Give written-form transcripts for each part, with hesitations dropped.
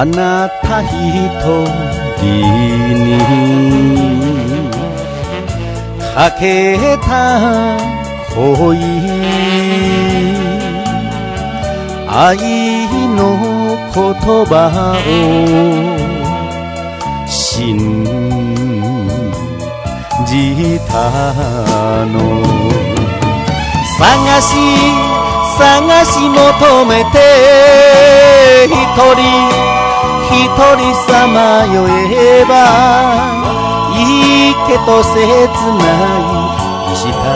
あなた一人にかけた恋、愛の言葉を信じたの。探し求めて一人さまよえばいいけど切ない石畳。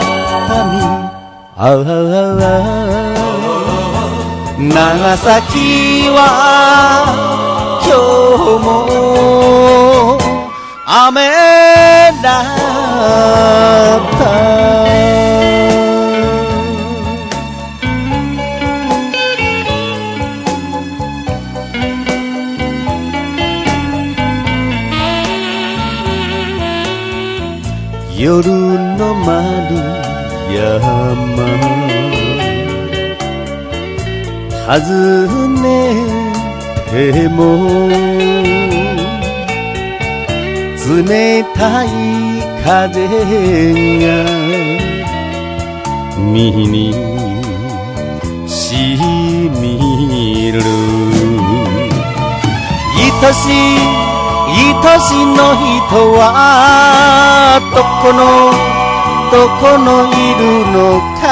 長崎は今日も雨だった。夜の丸山訪ねても冷たい風が身にしみる。愛しの人はどこのいるのか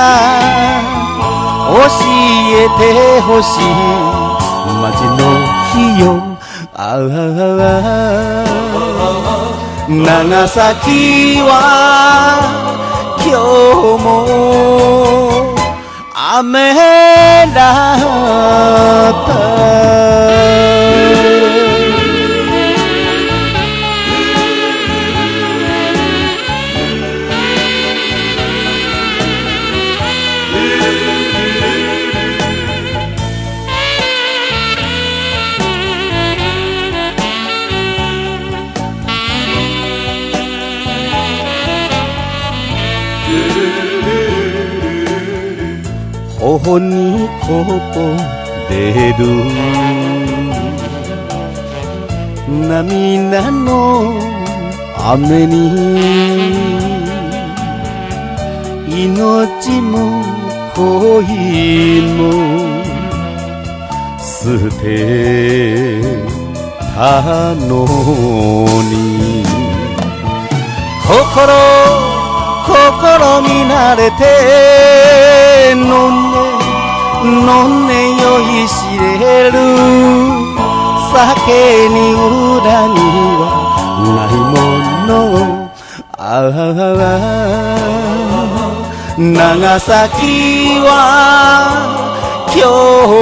教えてほしい街の日よ。長崎は今日も雨だった。頬にこぼれる涙の雨に命も恋も捨てたのに心見慣れて飲んで酔いしれる酒に裏にはないもの。長崎は今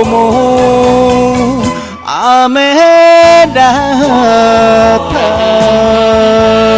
日も雨だった。